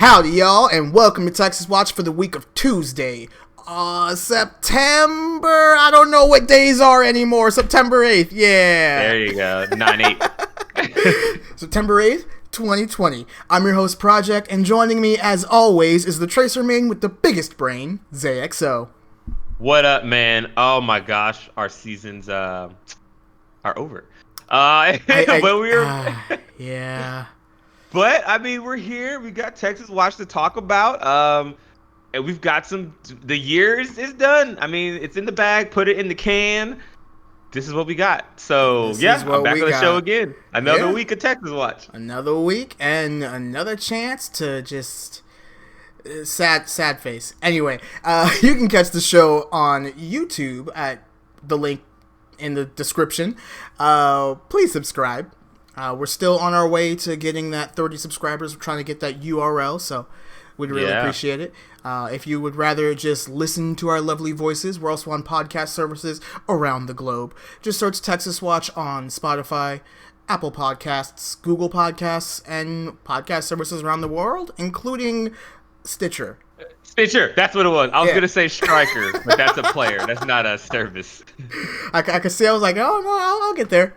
Howdy, y'all, and welcome to Texas Watch for the week of Tuesday, September. I don't know what days are anymore. September 8th, yeah. There you go, 9/8. September 8th, 2020. I'm your host, Projekt, and joining me, as always, is the Tracer main with the biggest brain, Zay. What up, man? Oh my gosh, our seasons are over. Yeah. But I mean, we're here. We got Texas Watch to talk about. And we've got some. The year is done. I mean, it's in the bag. Put it in the can. This is what we got. So yeah, I'm back on the show again. Another week of Texas Watch. Another week and another chance to just sad face. Anyway, you can catch the show on YouTube at the link in the description. Please subscribe. We're still on our way to getting that 30 subscribers. We're trying to get that URL, so we'd really appreciate it. If you would rather just listen to our lovely voices, we're also on podcast services around the globe. Just search Texas Watch on Spotify, Apple Podcasts, Google Podcasts, and podcast services around the world, including Stitcher. Stitcher, that's what it was. I was going to say Striker, but that's a player. That's not a service. I could see, I was like, oh, no, I'll get there.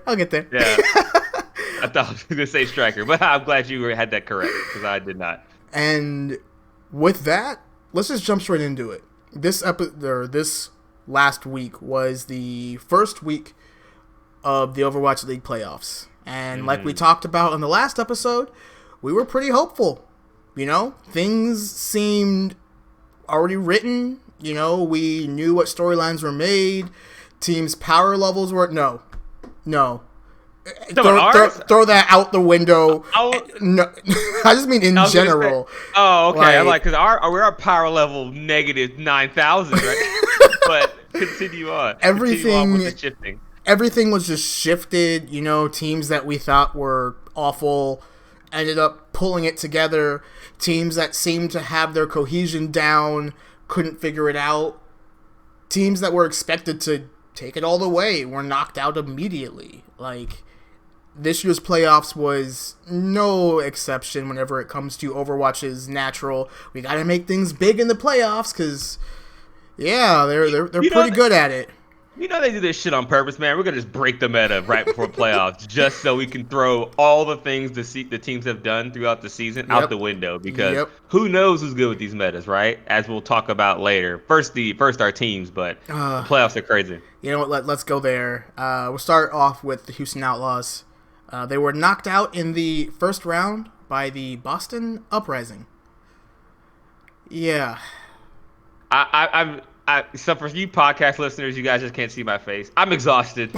Yeah. I thought I was going to say Striker, but I'm glad you had that correct, because I did not. And with that, let's just jump straight into it. This last week was the first week of the Overwatch League playoffs. And like we talked about in the last episode, we were pretty hopeful. You know, things seemed already written. You know, we knew what storylines were made. Teams' power levels were... No. Throw that out the window. No, I just mean in general. I'm like, because we're our power level negative 9,000, right? But continue on. Everything with the shifting. Everything was just shifted. You know, teams that we thought were awful ended up pulling it together. Teams that seemed to have their cohesion down couldn't figure it out. Teams that were expected to take it all the way were knocked out immediately. Like, this year's playoffs was no exception whenever it comes to Overwatch's natural. We got to make things big in the playoffs because, yeah, they're pretty good at it. You know they do this shit on purpose, man. We're going to just break the meta right before playoffs just so we can throw all the things the teams have done throughout the season out the window because who knows who's good with these metas, right? As we'll talk about later. First our teams, but the playoffs are crazy. You know what? Let's go there. We'll start off with the Houston Outlaws. They were knocked out in the first round by the Boston Uprising. Yeah. So for you podcast listeners, you guys just can't see my face. I'm exhausted.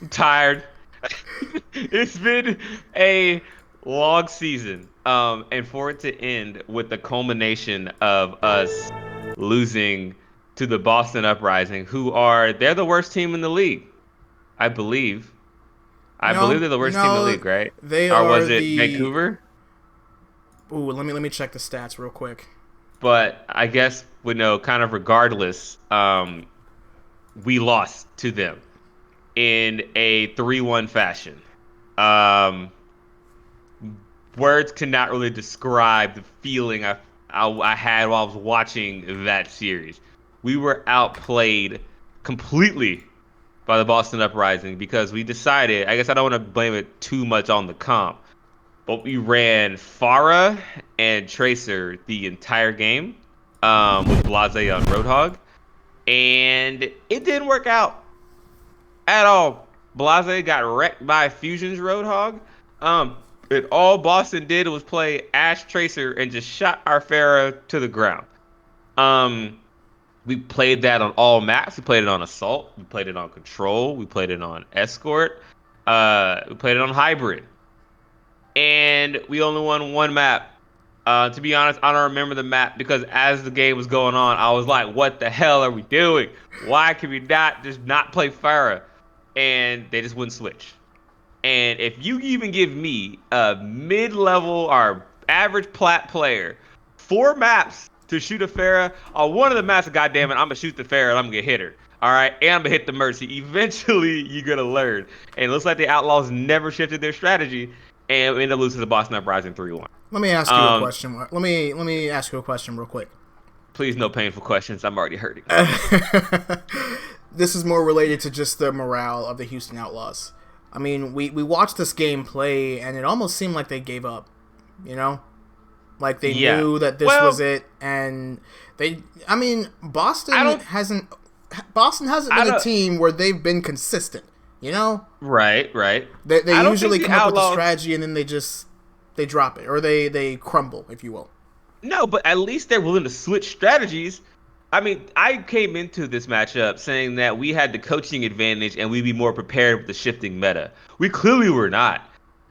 I'm tired. It's been a long season. And for it to end with the culmination of us losing to the Boston Uprising, they're the worst team in the league, I believe. I believe they're the worst team in the league, right? Or was it Vancouver? Ooh, let me check the stats real quick. But I guess kind of regardless, we lost to them in a 3-1 fashion. Words cannot really describe the feeling I had while I was watching that series. We were outplayed completely by the Boston Uprising because we decided, I guess I don't want to blame it too much on the comp, but we ran Pharah and Tracer the entire game with Blase on Roadhog, and it didn't work out at all. Blase got wrecked by Fusion's Roadhog. And all Boston did was play Ash Tracer and just shot our Pharah to the ground. We played that on all maps. We played it on Assault. We played it on Control. We played it on Escort. We played it on Hybrid. And we only won one map. To be honest, I don't remember the map because as the game was going on, I was like, what the hell are we doing? Why can we not play Pharah? And they just wouldn't switch. And if you even give me a mid-level or average plat player 4 maps to shoot a Pharah, on one of the maps, goddamn it, I'm going to shoot the Pharah and I'm going to hit her. All right, and I'm going to hit the Mercy. Eventually, you're going to learn. And it looks like the Outlaws never shifted their strategy, and we ended up losing to the Boston Uprising 3-1. Let me ask you a question. Let me ask you a question real quick. Please, no painful questions. I'm already hurting. This is more related to just the morale of the Houston Outlaws. I mean, we watched this game play, and it almost seemed like they gave up. You know, like they Yeah. knew that this was it, and I mean, Boston hasn't been a team where they've been consistent. You know, right. They usually come up with a strategy and then they drop it, or they crumble, if you will. No, but at least they're willing to switch strategies. I mean, I came into this matchup saying that we had the coaching advantage and we'd be more prepared with the shifting meta. We clearly were not.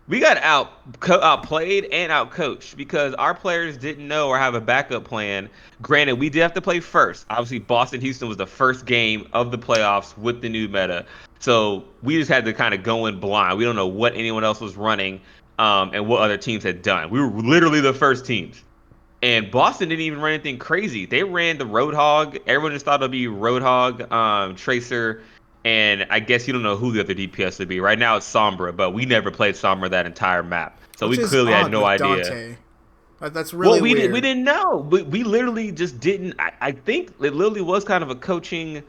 We got outplayed and outcoached because our players didn't know or have a backup plan. Granted, we did have to play first. Obviously, Boston Houston was the first game of the playoffs with the new meta. So we just had to kind of go in blind. We don't know what anyone else was running and what other teams had done. We were literally the first teams. And Boston didn't even run anything crazy. They ran the Roadhog. Everyone just thought it'd be Roadhog, Tracer, and I guess you don't know who the other DPS would be. Right now it's Sombra, but we never played Sombra that entire map. So Which we is clearly had odd no with idea. Dante. That's really Well, weird. We didn't know. We literally just didn't. I think it literally was kind of a coaching,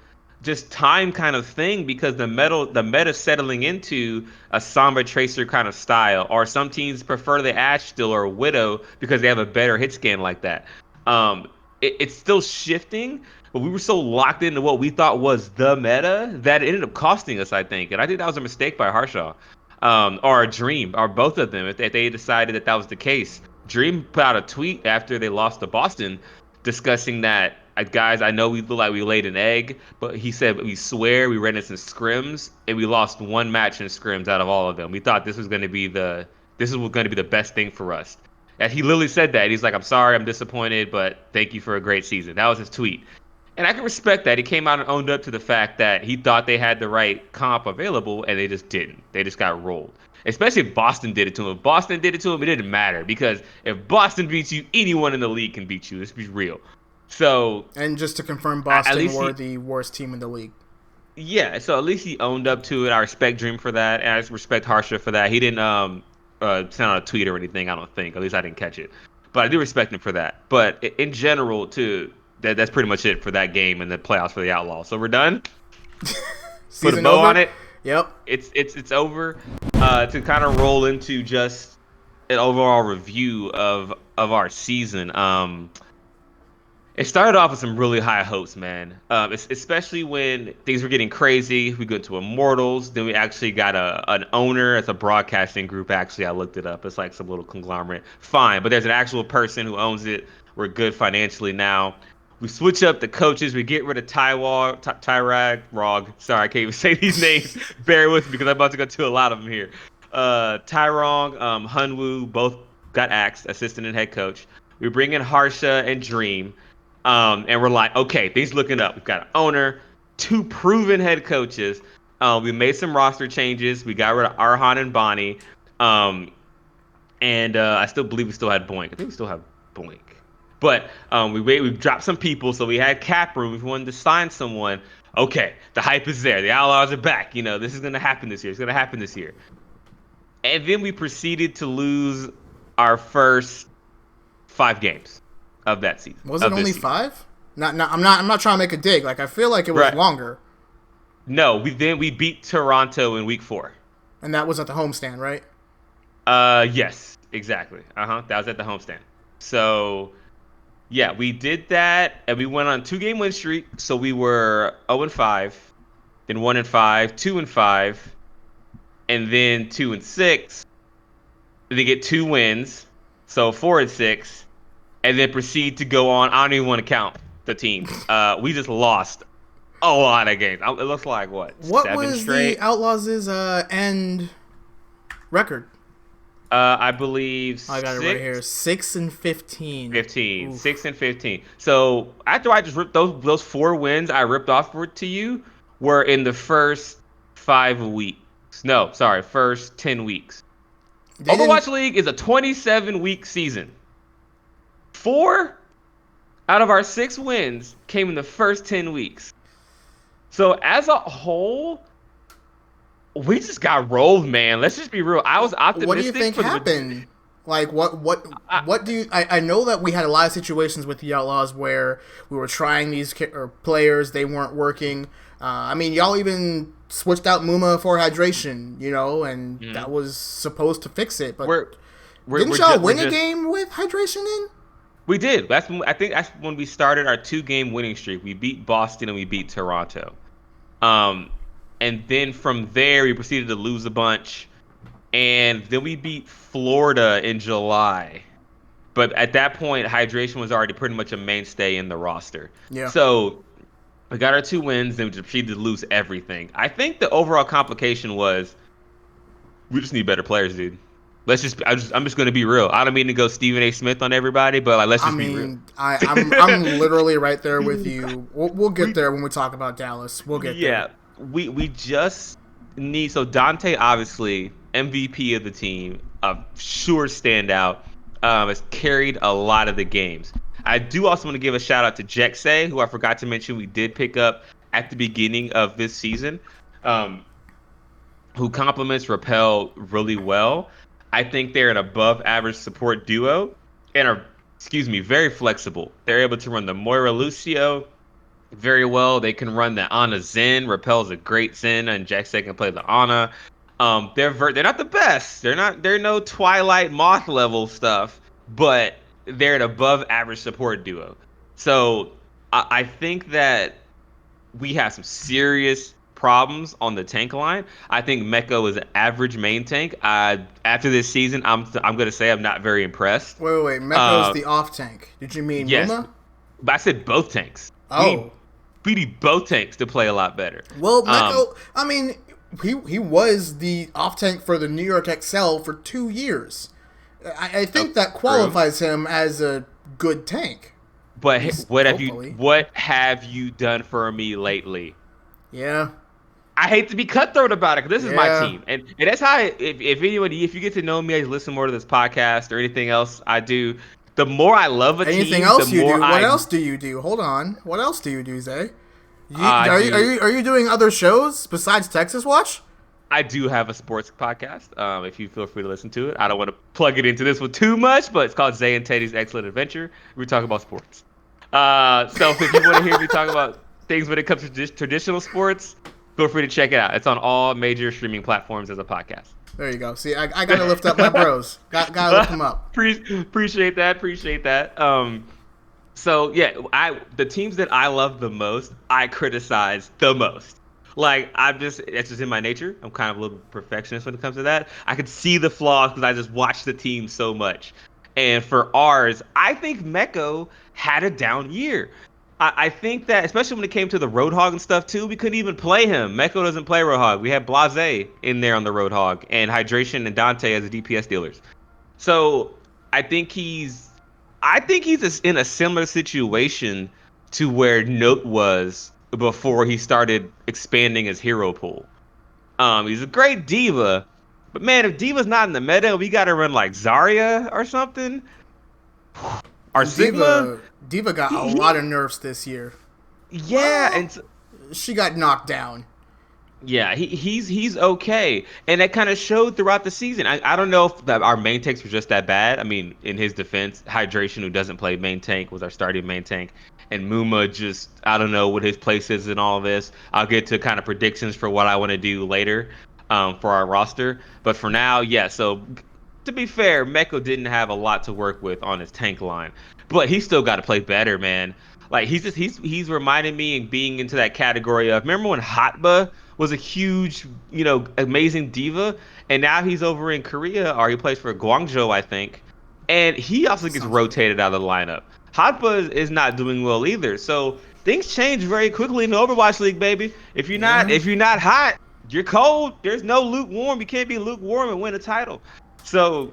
just time kind of thing because the meta settling into a Sombra Tracer kind of style, or some teams prefer the Ashe still or Widow because they have a better hit scan like that. It's still shifting, but we were so locked into what we thought was the meta that it ended up costing us, I think. And I think that was a mistake by Harshaw, or a Dream, or both of them, if they decided that was the case. Dream put out a tweet after they lost to Boston discussing that, guys, I know we look like we laid an egg, but he said, we swear we ran into scrims and we lost one match in scrims out of all of them. We thought this was going to be the best thing for us. And he literally said that. He's like, I'm sorry, I'm disappointed, but thank you for a great season. That was his tweet. And I can respect that. He came out and owned up to the fact that he thought they had the right comp available, and they just didn't. They just got rolled. Especially if Boston did it to him. If Boston did it to him, it didn't matter. Because if Boston beats you, anyone in the league can beat you. Let's be real. So, and just to confirm, Boston were the worst team in the league. Yeah, so at least he owned up to it. I respect Dream for that, and I respect Harsha for that. He didn't send out a tweet or anything, I don't think. At least I didn't catch it. But I do respect him for that. But in general, too, that's pretty much it for that game and the playoffs for the Outlaws. So we're done. Put a bow on it. Yep. It's over. To kind of roll into just an overall review of our season. It started off with some really high hopes, man. Especially when things were getting crazy. We go to Immortals. Then we actually got an owner. It's a broadcasting group, actually. I looked it up. It's like some little conglomerate. Fine, but there's an actual person who owns it. We're good financially now. We switch up the coaches. We get rid of Tyrag. Sorry, I can't even say these names. Bear with me because I'm about to go to a lot of them here. Tyrong, Hunwoo, both got axed, assistant and head coach. We bring in Harsha and Dream. And we're like, okay, things looking up. We've got an owner, 2 proven head coaches. We made some roster changes. We got rid of Arhan and Bonnie. And I still believe we still had Boink. I think we still have Boink. But we dropped some people, so we had cap room. If we wanted to sign someone, okay, the hype is there. The Outlaws are back. You know, this is going to happen this year. It's going to happen this year. And then we proceeded to lose our first 5 games of that season. Was it only 5? I'm not trying to make a dig. Like, I feel like it was longer. No, we beat Toronto in week 4. And that was at the homestand, right? Yes, exactly. That was at the homestand. So, yeah, we did that, and we went on a 2-game win streak. So we were 0-5, then 1-5, 2-5, and then 2-6. They get 2 wins, so 4-6. And then proceed to go on. I don't even want to count the teams. We just lost a lot of games. It looks like what 7 was straight? The Outlaws' end record? I believe I got it right here. 6-15. 15. 6-15. So after I just ripped those 4 wins I ripped off to you were in the first 5 weeks. No, sorry, first 10 weeks. Overwatch League is a 27-week season. 4 out of our 6 wins came in the first 10 weeks. So as a whole, we just got rolled, man. Let's just be real. I was optimistic. What do you think happened? Like I, what do you? I know that we had a lot of situations with the Outlaws where we were trying these players, they weren't working. I mean, y'all even switched out Muma for hydration, and mhm. that was supposed to fix it. But we're we're didn't we're, y'all ju- we're win a just game with hydration in? we did. I think that's when we started our 2 game winning streak. We beat Boston and we beat Toronto. Um, and then from there we proceeded to lose a bunch, and then we beat Florida in July. But at that point, hydration was already pretty much a mainstay in the roster. Yeah. So we got our 2 wins, then we proceeded to lose everything. I think the overall complication was we just need better players, dude. I'm just gonna be real. I don't mean to go Stephen A. Smith on everybody, but like let's I just be real. mean, I'm literally right there with you. We'll get we there when we talk about Dallas. We'll get there. Yeah, we just need so Dante obviously MVP of the team, a sure standout, has carried a lot of the games. I do also want to give a shout out to Projekt Zay, who I forgot to mention we did pick up at the beginning of this season, um, who complements Rappel really well. I think they're an above average support duo and are, excuse me, very flexible. They're able to run the Moira Lucio very well. They can run the Ana Zen. Repel's a great Zen, and Jackson can play the Ana. They're not the best. They're no Twilight Moth level stuff, but they're an above average support duo. So I think that we have some serious problems on the tank line. I think Meko is an average main tank. After this season, I'm gonna say I'm not very impressed. Wait. Meko's Uh, the off tank. Did you mean yes, Muma? but I said both tanks. We need Oh, we need both tanks to play a lot better. well, Um, Meko. I mean, he was the off tank for the New York XL for 2 years. I think that true. qualifies him as a good tank. At But least, hopefully. what have you done for me lately? Yeah. I hate to be cutthroat about it, 'cause this is my Yeah. team, and that's how if anybody if you get to know me, as you listen more to this podcast or anything else I do, the more I love a Anything team, the else you more do? What else do you do? Hold on. What else do you do, Zay? I do. Are you doing other shows besides Texas Watch? I do have a sports podcast. If you feel free to listen to it, I don't want to plug it into this one too much, but it's called Zay and Teddy's Excellent Adventure. We talk about sports. So if you want to hear me talk about things when it comes to traditional sports, feel free to check it out. It's on all major streaming platforms as a podcast. There you go. See, I gotta lift up my bros. Gotta lift them up. Appreciate that. Appreciate that. So yeah, the teams that I love the most, I criticize the most. Like it's just in my nature. I'm kind of a little perfectionist when it comes to that. I could see the flaws because I just watch the team so much. And for ours, I think Meko had a down year. I think that, especially when it came to the Roadhog and stuff too, we couldn't even play him. Meko doesn't play Roadhog. We had Blase in there on the Roadhog and Hydration and Dante as the DPS dealers. So I think he's, in a similar situation to where Note was before he started expanding his hero pool. He's a great diva, but man, if diva's not in the meta, we got to run like Zarya or something. Our And Sigma, Diva got a lot he of nerfs this year. yeah, Well, she got knocked down. yeah, he's okay, and that kind of showed throughout the season. I don't know if our main tanks were just that bad. I mean, in his defense, Hydration, who doesn't play main tank, was our starting main tank, and Muma just I don't know what his place is in all of this. I'll get to kind of predictions for what I want to do later, for our roster. But for now, yeah. So to be fair, Meko didn't have a lot to work with on his tank line, but he still got to play better, man. Like he's reminding me and being into that category of remember when Hotba was a huge, amazing diva, and now he's over in Korea or he plays for Guangzhou, I think, and he also gets Sounds right. rotated out of the lineup. Hotba is not doing well either, so things change very quickly in the Overwatch League, baby. Yeah. If you're not hot, you're cold. There's no lukewarm. You can't be lukewarm and win a title. So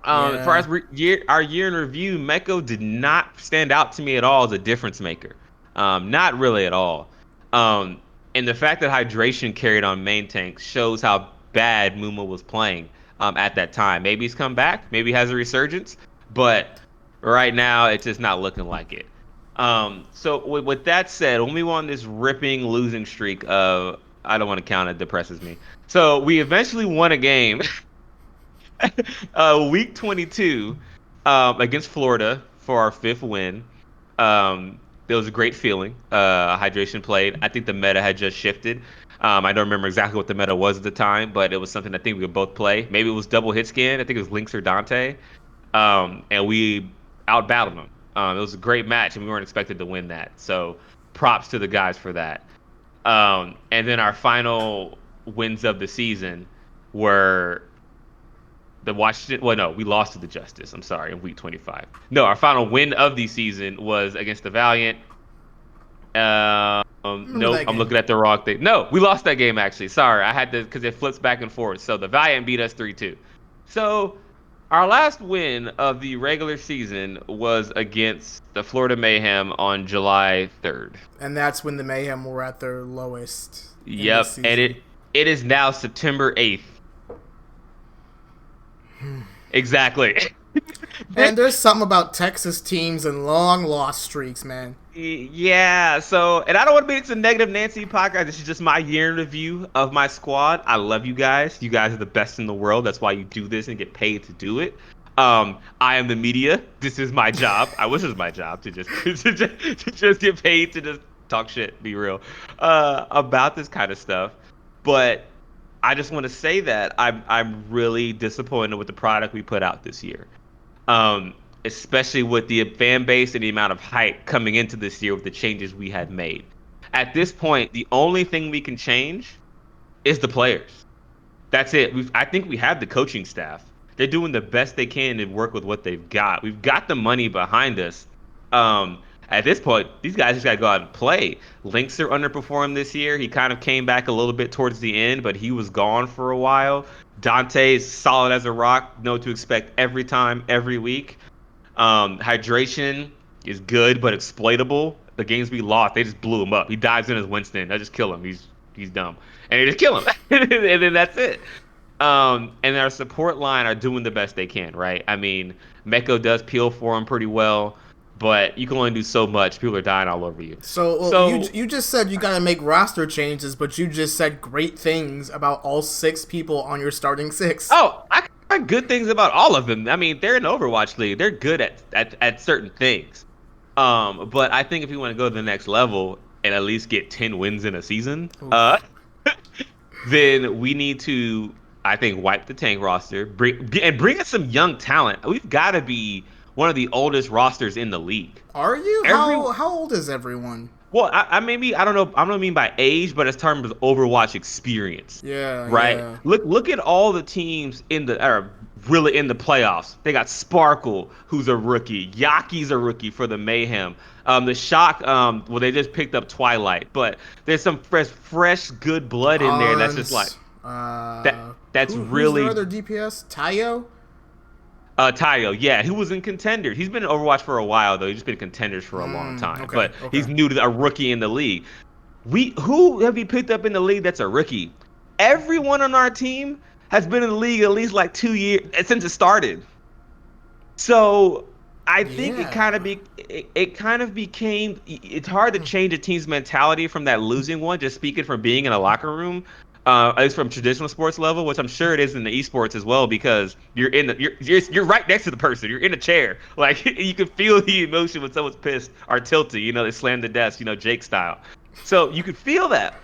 as far Yeah. as our year in review, Meko did not stand out to me at all as a difference maker. Not really at all. Um, and the fact that Hydration carried on main tank shows how bad Muma was playing at that time. Maybe he's come back. Maybe he has a resurgence. But right now, it's just not looking like it. So with that said, when we went on this ripping losing streak of, I don't want to count it, depresses me. So we eventually won a game Week 22 against Florida for our fifth win. It was a great feeling. Hydration played. I think the meta had just shifted. I don't remember exactly what the meta was at the time, but it was something I think we could both play. Maybe it was double hit scan. I think it was Lynx or Dante. And we outbattled them. It was a great match, and we weren't expected to win that. So props to the guys for that. And then our final wins of the season were the Washington. Well, no, we lost to the Justice. I'm sorry, in week 25. No, our final win of the season was against the Valiant. Remember Nope, that I'm game? looking at the wrong thing. No, we lost that game actually. Sorry, I had to because it flips back and forth. So the Valiant beat us 3-2. So our last win of the regular season was against the Florida Mayhem on July 3rd. And that's when the Mayhem were at their lowest in this Yep, and season. it is now September 8th. Exactly. And there's something about Texas teams and long lost streaks, man. Yeah, so, and I don't want to make this a negative Nancy podcast. This is just my year in review of my squad. I love you guys. You guys are the best in the world. That's why you do this and get paid to do it. I am the media. This is my job. I wish it was my job to just to just get paid to just talk shit, be real, about this kind of stuff. But I just want to say that I'm really disappointed with the product we put out this year. Especially with the fan base and the amount of hype coming into this year with the changes we had made. At this point, the only thing we can change is the players. That's it. I think we have the coaching staff. They're doing the best they can to work with what they've got. We've got the money behind us. At this point, these guys just got to go out and play. Linkster underperformed this year. He kind of came back a little bit towards the end, but he was gone for a while. Dante is solid as a rock. Know to expect every time, every week. Hydration is good but exploitable. The games we lost, they just blew him up. He dives in as Winston. I just kill him. He's dumb, and they just kill him, and then that's it. And our support line are doing the best they can, right? I mean, Meko does peel for him pretty well, but you can only do so much. People are dying all over you. So well, So, you just said you gotta make roster changes, but you just said great things about all six people on your starting six. oh, I can find good things about all of them. I mean, they're in Overwatch League. They're good at certain things. But I think if you want to go to the next level and at least get 10 wins in a season, Oof. then we need to, I think, wipe the tank roster, bring in some young talent. We've got to be one of the oldest rosters in the league. Are you? Every How old is everyone? Well, I maybe I don't know. I don't mean by age, but as terms of Overwatch experience, Yeah, right? yeah. Look at all the teams in the are really in the playoffs. They got Sparkle, who's a rookie. Yaki's a rookie for the Mayhem. The Shock, well, they just picked up Twilight, but there's some fresh good blood in there. That's just like Hans. that's Who's their really other DPS? Tayo. Tayo, yeah, he was in contenders. He's been in Overwatch for a while though. He's just been in contenders for a long time, Okay. but Okay. he's new to a rookie in the league. We who have you picked up in the league that's a rookie? Everyone on our team has been in the league at least like 2 years since it started. So I think Yeah. it kind of became it's hard to change a team's mentality from that losing one. Just speaking from being in a locker room, at least from traditional sports level, which I'm sure it is in the esports as well, because you're right next to the person. You're in a chair, like you can feel the emotion when someone's pissed or tilted. You know, they slam the desk, Jake style. So you could feel that.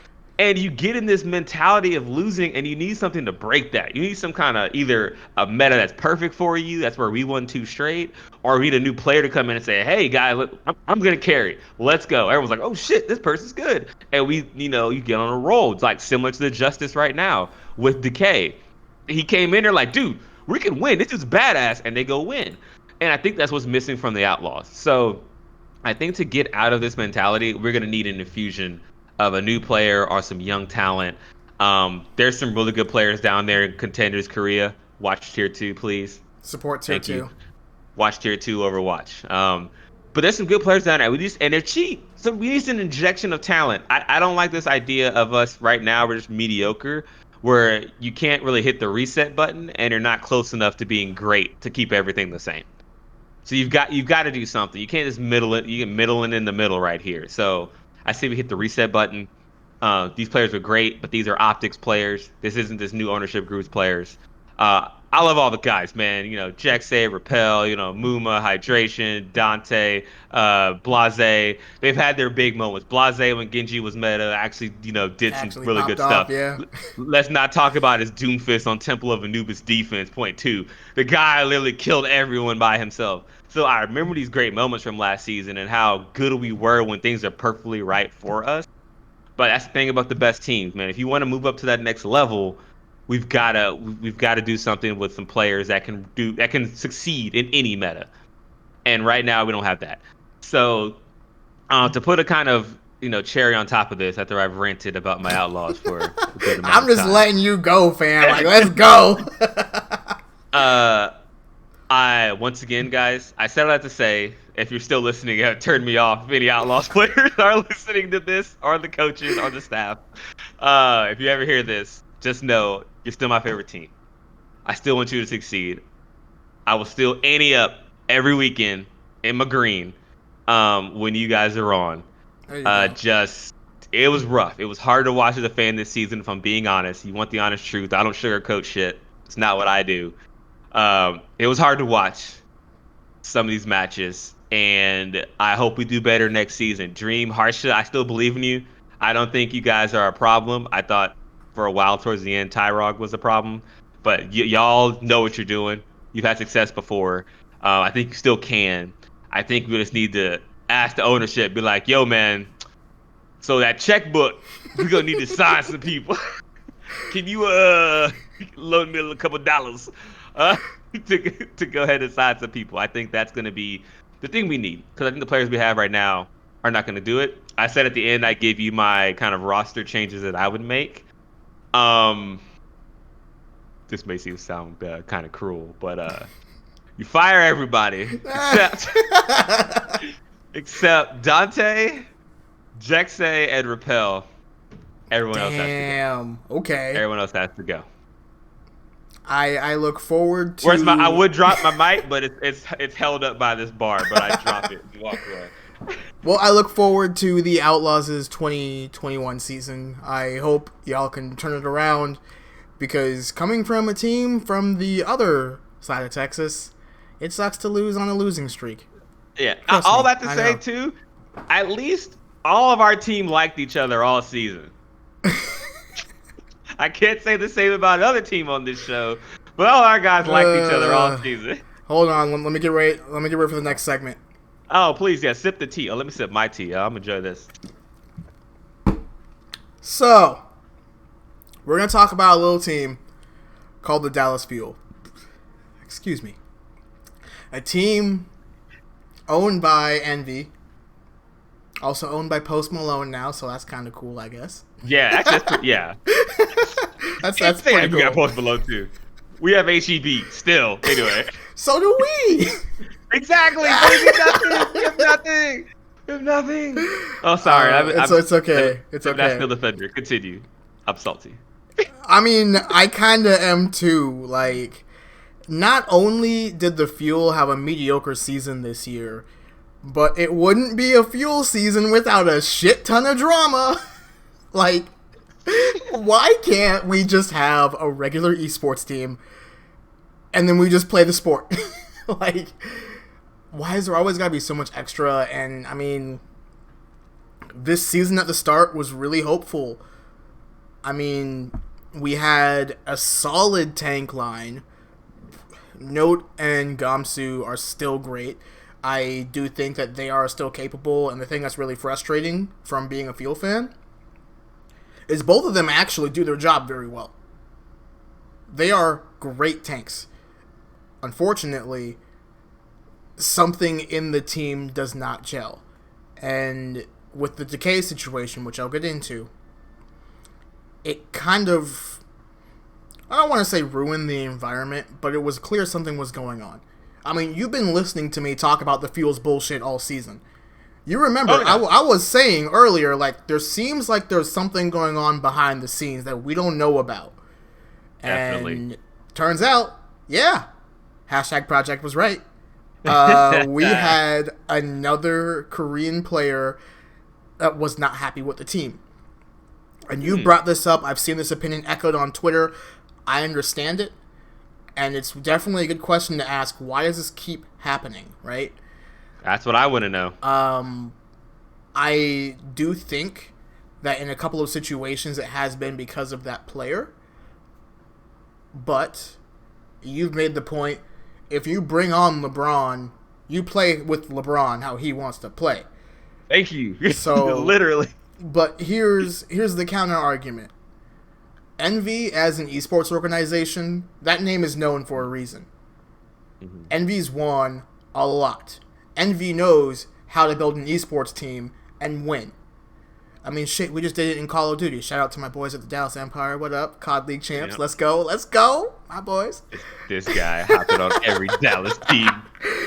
And you get in this mentality of losing, and you need something to break that. You need some kind of either a meta that's perfect for you. That's where we won two straight, or we need a new player to come in and say, "Hey, guy, look, I'm gonna carry. Let's go." Everyone's like, "Oh shit, this person's good," and you get on a roll. It's like similar to the Justice right now with Decay. He came in there like, "Dude, we can win. This is badass," and they go win. And I think that's what's missing from the Outlaws. So I think to get out of this mentality, we're gonna need an infusion of a new player or some young talent. There's some really good players down there in Contenders Korea. Watch tier two, please. Support tier Thank you. two. Watch tier two Overwatch. But there's some good players down there. And they're cheap. So we need an injection of talent. I don't like this idea of us right now. We're just mediocre, where you can't really hit the reset button and you're not close enough to being great to keep everything the same. So you've got to do something. You can't just middle it. You get middling in the middle right here. So I say we hit the reset button. These players are great, but these are optics players. This isn't this new ownership group's players. I love all the guys, man. Jaxay, Repel, Muma, Hydration, Dante, Blase. They've had their big moments. Blase, when Genji was meta, actually, did some Actually really popped good off, stuff. yeah. Let's not talk about his Doomfist on Temple of Anubis defense, point two. The guy literally killed everyone by himself. So I remember these great moments from last season and how good we were when things are perfectly right for us. But that's the thing about the best teams, man. If you want to move up to that next level, we've gotta do something with some players that can succeed in any meta. And right now we don't have that. So to put a kind of cherry on top of this, after I've ranted about my Outlaws for a good amount I'm of just time, letting you go, fam. Like, let's go. uh, I once again, guys, I said all that to say, if you're still listening, turn me off. If any Outlaws players are listening to this, or the coaches, or the staff, if you ever hear this, just know you're still my favorite team. I still want you to succeed. I will still ante up every weekend in my green when you guys are on. There you go. Just it was rough. It was hard to watch as a fan this season, if I'm being honest. You want the honest truth. I don't sugarcoat shit. It's not what I do. It was hard to watch some of these matches, and I hope we do better next season. Dream, Harsha, I still believe in you. I don't think you guys are a problem. I thought for a while towards the end, Tyrog was a problem, but y'all know what you're doing. You've had success before. I think you still can. I think we just need to ask the ownership, be like, yo, man, so that checkbook, we're going to need to sign some people. Can you loan me a couple dollars uh, to go ahead and sign some people? I think that's going to be the thing we need, because I think the players we have right now are not going to do it. I said at the end I gave you my kind of roster changes that I would make. Um, this may seem sound kind of cruel, but you fire everybody except Dante, Jexay, and Repel. Everyone else has to go. Damn. Okay. Everyone else has to go. I look forward to. Where's my? I would drop my mic, but it's held up by this bar. But I drop it and walk away. Well, I look forward to the Outlaws' 2021 season. I hope y'all can turn it around, because coming from a team from the other side of Texas, it sucks to lose on a losing streak. Yeah. Trust All me, that to I say know. too, at least all of our team liked each other all season. I can't say the same about another team on this show, but all our guys liked each other all season. Hold on, let me get ready. Let me get ready for the next segment. Oh, please, yeah, sip the tea. Oh, let me sip my tea. I'm enjoy this. So, we're gonna talk about a little team called the Dallas Fuel. Excuse me. A team owned by Envy, also owned by Post Malone now, so that's kind of cool, I guess. Yeah, actually, that's pretty, yeah. That's We pretty got cool. Post Malone too. We have HEB still. Anyway. So do we. Exactly. We have nothing. We have nothing. We have nothing. Oh, sorry. It's okay. It's okay. That's still the thunder. Continue. I'm salty. I mean, I kind of am too. Like, not only did the Fuel have a mediocre season this year, but it wouldn't be a Fuel season without a shit ton of drama. Like, why can't we just have a regular esports team and then we just play the sport? Like, why is there always got to be so much extra? And, I mean, this season at the start was really hopeful. I mean, we had a solid tank line. Note and Gamsu are still great. I do think that they are still capable, and the thing that's really frustrating from being a Fuel fan is both of them actually do their job very well. They are great tanks. Unfortunately, something in the team does not gel. And with the Decay situation, which I'll get into, it kind of, I don't want to say ruined the environment, but it was clear something was going on. I mean, you've been listening to me talk about the Fuel's bullshit all season. You remember, I was saying earlier, like, there seems like there's something going on behind the scenes that we don't know about. Definitely. And turns out, yeah, #Projekt was right. We had another Korean player that was not happy with the team. And you brought this up. I've seen this opinion echoed on Twitter. I understand it. And it's definitely a good question to ask, why does this keep happening, right? That's what I want to know. I do think that in a couple of situations it has been because of that player. But you've made the point, if you bring on LeBron, you play with LeBron how he wants to play. Thank you. So literally. But here's the counter argument. Envy as an esports organization, that name is known for a reason. Mm-hmm. Envy's won a lot. Envy knows how to build an esports team and win. I mean, shit, we just did it in Call of Duty. Shout out to my boys at the Dallas Empire. What up? COD League champs. Yep. Let's go. Let's go, my boys. This guy hopping on every Dallas team.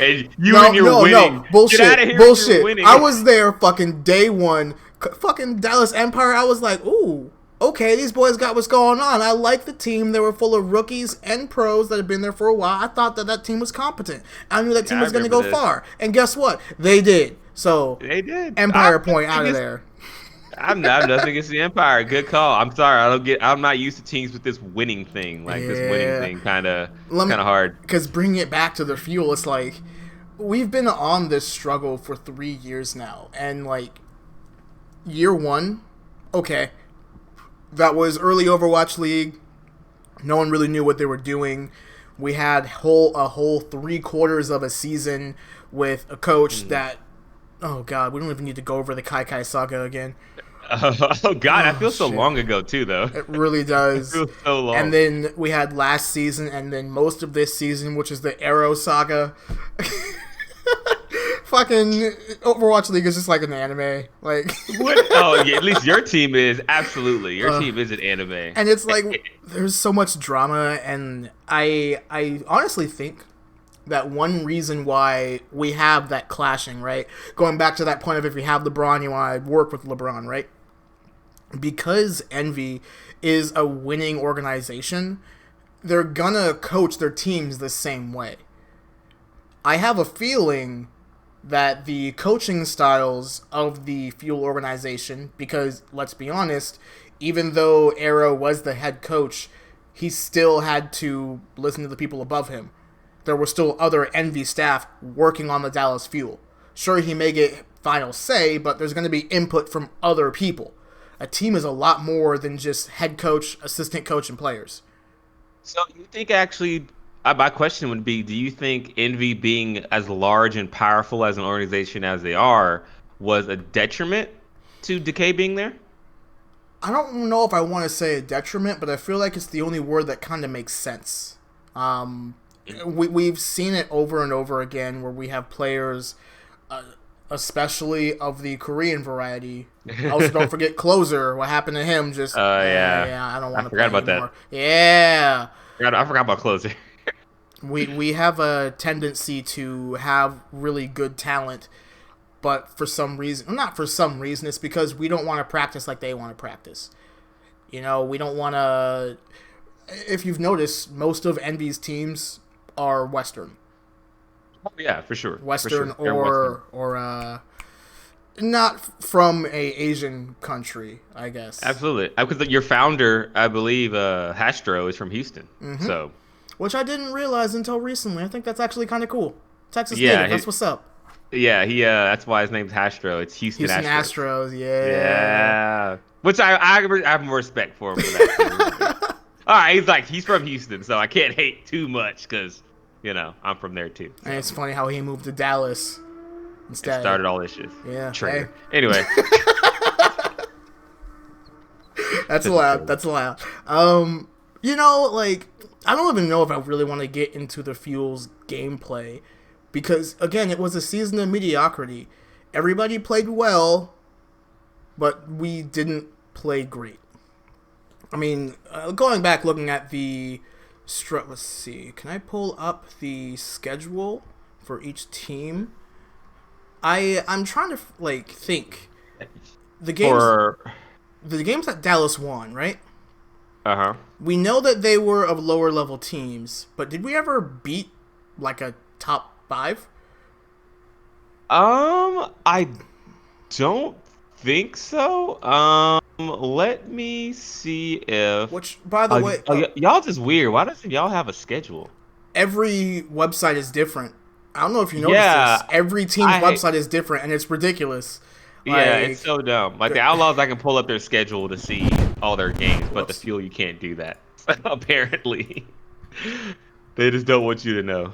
And you're winning. No, bullshit. Get out of here, bullshit. Winning. I was there fucking day one. Fucking Dallas Empire. I was like, ooh, okay, these boys got what's going on. I like the team. They were full of rookies and pros that had been there for a while. I thought that team was competent. I knew that team was going to go far. And guess what? They did. So, they did. Empire point out of there. I'm nothing against the Empire. Good call. I'm sorry. I'm not used to teams with this winning thing. This winning thing kind of hard. Because bringing it back to the Fuel, it's like we've been on this struggle for 3 years now, and year one, okay, that was early Overwatch League. No one really knew what they were doing. We had a whole 3/4 of a season with a coach that, oh god, we don't even need to go over the Kai saga again. Oh god, I feel so long ago too, though. It really does. It feels so long. And then we had last season, and then most of this season, which is the Arrow saga. Fucking Overwatch League is just like an anime. What? Oh, yeah, at least your team is. Absolutely. Your team is an anime. And it's there's so much drama, and I honestly think that one reason why we have that clashing, right? Going back to that point of if you have LeBron, you want to work with LeBron, right? Because Envy is a winning organization, they're gonna coach their teams the same way. I have a feeling that the coaching styles of the Fuel organization, because let's be honest, even though Arrow was the head coach, he still had to listen to the people above him. There were still other Envy staff working on the Dallas Fuel. Sure, he may get final say, but there's going to be input from other people. A team is a lot more than just head coach, assistant coach, and players. So you think actually, my question would be, do you think Envy being as large and powerful as an organization as they are was a detriment to Decay being there? I don't know if I want to say a detriment, but I feel like it's the only word that kind of makes sense. We've seen it over and over again where we have players, especially of the Korean variety. Also, don't forget Closer. What happened to him? Just I don't want to play about anymore. That. Yeah, I forgot about Closer. we have a tendency to have really good talent, but for some reason, not for some reason, it's because we don't want to practice like they want to practice. We don't want to. If you've noticed, most of Envy's teams are Western. Oh, yeah, for sure. Western, for sure. or not from a Asian country, I guess. Absolutely. Because your founder, I believe, Hastro, is from Houston. Mm-hmm. So, which I didn't realize until recently. I think that's actually kind of cool. Texas native, that's what's up. Yeah, that's why his name's Hastro. It's Houston Astros. Yeah. Which I have more respect for him for that. All right, he's from Houston, so I can't hate too much because, I'm from there too. So. And it's funny how he moved to Dallas instead. It started all this shit. Yeah. Traitor. Anyway. That's allowed. I don't even know if I really want to get into the Fuel's gameplay because, again, it was a season of mediocrity. Everybody played well, but we didn't play great. I mean, going back, looking at the... let's see. Can I pull up the schedule for each team? I'm trying to, think. The games that Dallas won, right? Uh-huh. We know that they were of lower level teams, but did we ever beat, a top 5? I don't think so. Let me see if... Which, by the way... y'all just weird. Why doesn't y'all have a schedule? every website is different. I don't know if you noticed Yeah, this. Every team's website is different, and it's ridiculous. yeah, it's Like, so dumb. Like the Outlaws, I can pull up their schedule to see all their games, but the whoops. Fuel, you can't do that. Apparently, they just don't want you to know.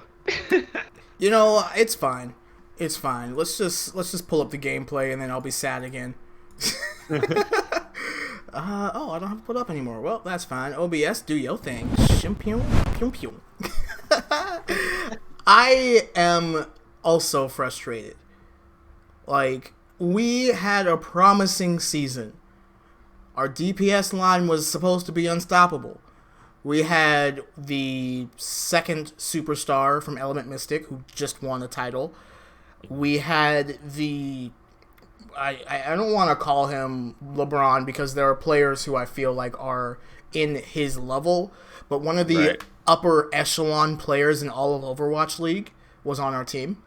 You know, it's fine. It's fine. Let's just pull up the gameplay, and then I'll be sad again. Oh, I don't have to put up anymore. Well, that's fine. OBS, do your thing. Shimpium, pium, pium. I am also frustrated. Like, we had a promising season. Our DPS line was supposed to be unstoppable. We had the second superstar from Element Mystic who just won a title. We had the I don't want to call him LeBron because there are players who I feel like are in his level, but one of the Right. upper echelon players in all of Overwatch League was on our team.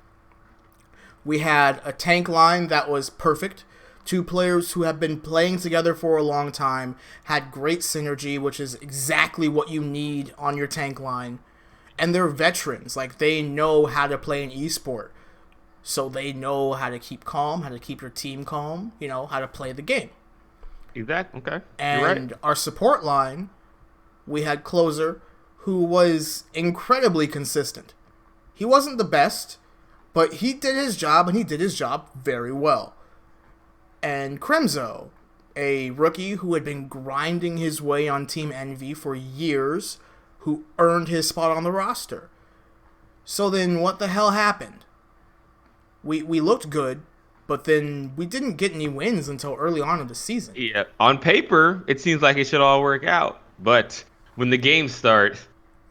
We had a tank line that was perfect. Two players who have been playing together for a long time, had great synergy, which is exactly what you need on your tank line. And they're veterans. Like, they know how to play an esport. So they know how to keep calm, how to keep your team calm, how to play the game. Exactly. Okay. You're And right. our support line, we had Closer, who was incredibly consistent. He wasn't the best, but he did his job, and he did his job very well. And Kremzo, a rookie who had been grinding his way on Team Envy for years, who earned his spot on the roster. So then what the hell happened? We looked good, but then we didn't get any wins until early on in the season. Yeah. On paper, it seems like it should all work out, but when the games start,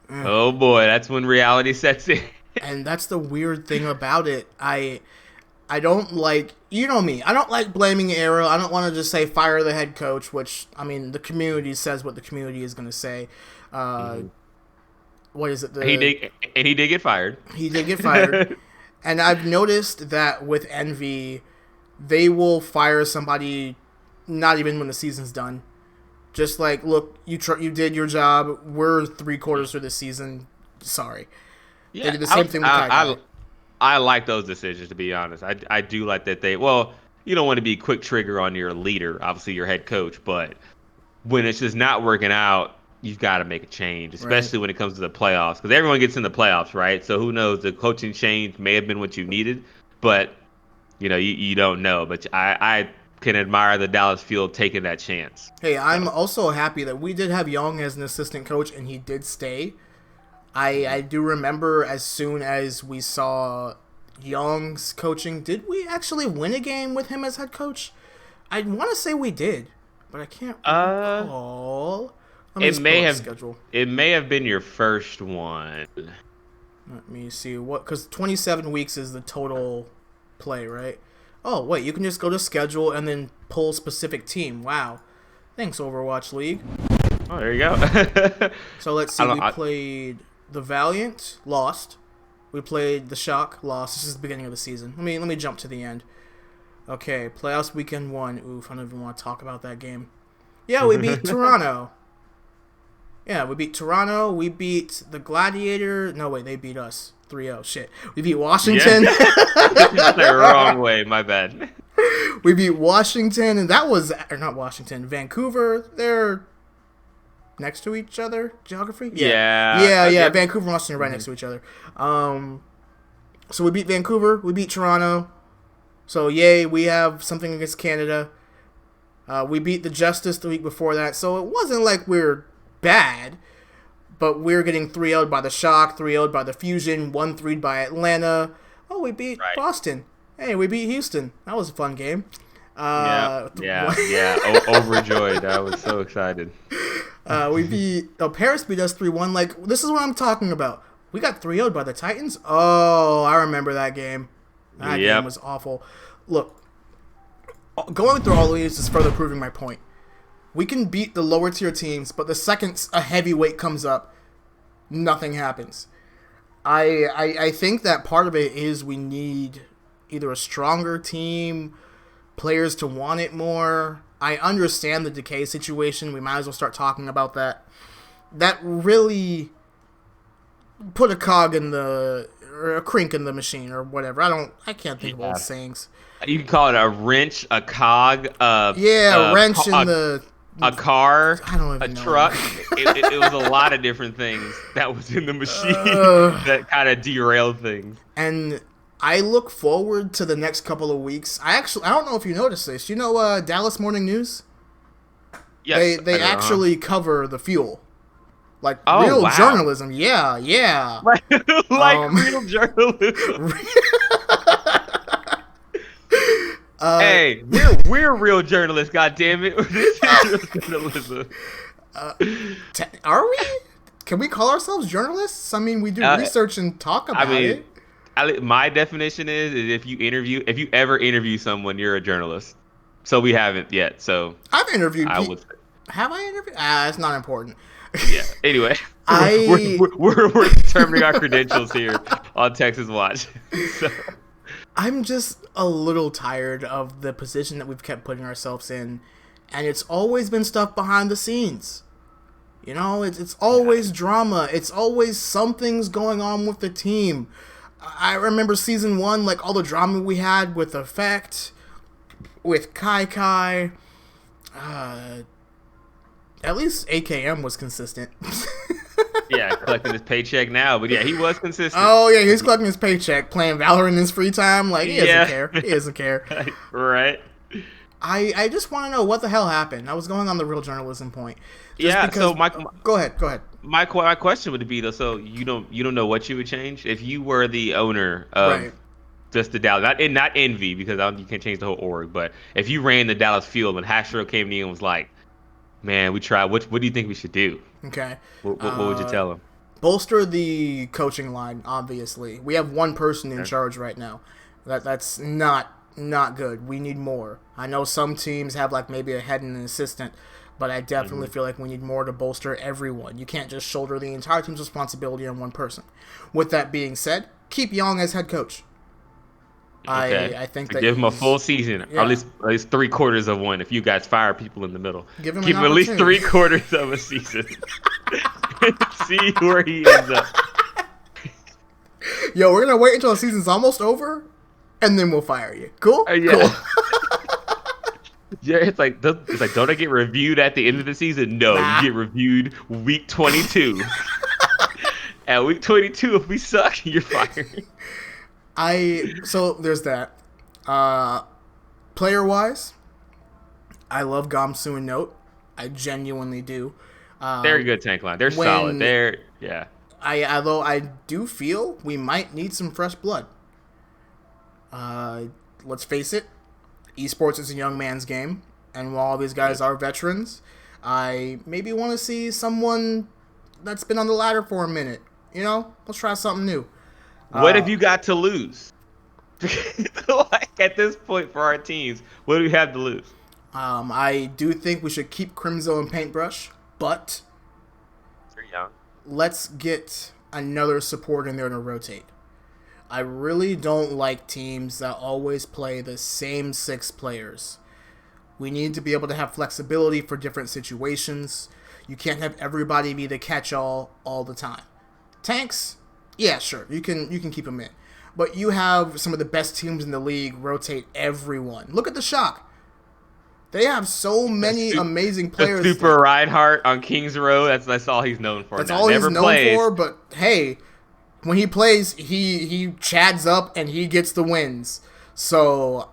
oh boy, that's when reality sets in. And that's the weird thing about it. I don't like, you know me, I don't like blaming Arrow. I don't want to just say fire the head coach, which, I mean, the community says what the community is going to say. What is it? He did get fired. He did get fired. And I've noticed that with Envy, they will fire somebody not even when the season's done. Just like, look, you did your job. We're 3/4 through the season. Sorry. Yeah, They did the same thing with Kai Kai. I like those decisions, to be honest. I do like that you don't want to be quick trigger on your leader, obviously your head coach, but when it's just not working out, you've got to make a change, especially when it comes to the playoffs, because everyone gets in the playoffs, right? So who knows? The coaching change may have been what you needed, but you don't know. But I can admire the Dallas Fuel taking that chance. Hey, I'm So, also happy that we did have Young as an assistant coach, and he did stay. I do remember as soon as we saw Young's coaching, did we actually win a game with him as head coach? I want to say we did, but I can't recall. Let me it just may pull up the have schedule. it may have been your first one. Let me see because 27 weeks is the total play, right? Oh wait, you can just go to schedule and then pull specific team. Wow, thanks Overwatch League. Oh, there you go. So let's see. I don't, We played the Valiant, lost. We played the Shock, lost. This is the beginning of the season. Let me jump to the end. Okay, playoffs weekend 1. Oof, I don't even want to talk about that game. Yeah, we beat Toronto. Yeah, we beat Toronto. We beat the Gladiator. No, wait, they beat us. 3-0. Shit. We beat Washington. Yeah. The wrong way. My bad. We beat Washington, and that was... Or not Washington. Vancouver. They're next to each other. Geography? Yeah. Vancouver and Washington are right next to each other. So we beat Vancouver. We beat Toronto. So, yay, we have something against Canada. We beat the Justice the week before that. So it wasn't like we're bad, but we're getting 3-0'd by the Shock, 3-0'd by the Fusion, 1-3'd by Atlanta. Oh, we beat Boston. Hey, we beat Houston. That was a fun game. Overjoyed. I was so excited. Paris beat us 3-1. Like, this is what I'm talking about. We got 3-0'd by the Titans. Oh, I remember that game. That game was awful. Look, going through all of these is further proving my point. We can beat the lower tier teams, but the second a heavyweight comes up, nothing happens. I think that part of it is we need either a stronger team, players to want it more. I understand the decay situation. We might as well start talking about that. That really put a cog in the or a crink in the machine or whatever. I can't think of old Yeah. sayings. You can call it a wrench, a cog, Yeah, a wrench in a, the. a car, I don't a even know. truck. It was a lot of different things that was in the machine uh, that kind of derailed things. and I look forward to the next couple of weeks. I don't know if you noticed this. You know, Dallas Morning News. They Yes, I they know. actually cover the fuel, like Oh real wow, journalism. Yeah, yeah. like Um, real journalism. uh, Hey, we're real journalists. God damn it, this is real journalism. are we? Can we call ourselves journalists? I mean, we do Uh, research and talk I about mean, it. my definition is if you ever interview someone, you're a journalist. So we haven't yet. So I've interviewed I people. would say, Have I interviewed? Ah, it's not important. yeah. Anyway, I we're determining our credentials here on Texas Watch. So I'm just a little tired of the position that we've kept putting ourselves in, and it's always been stuff behind the scenes. You know, it's yeah, always drama. It's always something's going on with the team. I remember season one, like all the drama we had with Effect, with Kai Kai. Uh, at least AKM was consistent. yeah, collecting his paycheck now, but yeah, he was consistent. Oh yeah, he's collecting his paycheck, playing Valorant in his free time. Like he doesn't Yeah, care. He doesn't care. right. I just want to know what the hell happened. I was going on the real journalism point, just Yeah. because. So Go ahead. Go ahead. my question would be though. So you don't know what you would change if you were the owner Right. of just the Dallas, not Envy because you can't change the whole org, but if you ran the Dallas Fuel and Hastro came to you and was like, "Man, we tried. What do you think we should do?" Okay. What would you tell him? Bolster the coaching line. Obviously, we have one person in charge right now. That's not good. We need more. I know some teams have like maybe a head and an assistant, but I definitely feel like we need more to bolster everyone. You can't just shoulder the entire team's responsibility on one person. With that being said, keep Young as head coach. Okay. I think So that give him a full season, or yeah, at least three quarters of one. If you guys fire people in the middle, give him an give him at least opportunity. three quarters of a season. See where he ends up. Yo, we're gonna wait until the season's almost over, and then we'll fire you. Cool? Yeah. Cool. Yeah, it's like, don't I get reviewed at the end of the season? No, Nah. you get reviewed week 22. At week 22, if we suck, you're fired. So there's that. Player wise, I love Gamsu and Note. I genuinely do. They're a good tank line. They're solid. When Yeah. although I do feel we might need some fresh blood. Let's face it, esports is a young man's game, and while all these guys are veterans, I maybe want to see someone that's been on the ladder for a minute. You know, let's try something new. What have you got to lose? Like at this point for our teams, what do we have to lose? I do think we should keep Crimzo and Paintbrush, but They're young. let's get another support in there to rotate. I really don't like teams that always play the same 6 players. We need to be able to have flexibility for different situations. You can't have everybody be the catch-all all the time. Tanks, yeah, sure, you can keep them in. But you have some of the best teams in the league rotate everyone. Look at the Shock. They have so many amazing players. The Super Reinhardt on Kings Row. That's all he's known for. That's now. all Never he's known plays. for. But hey, when he plays, he chads up and he gets the wins. So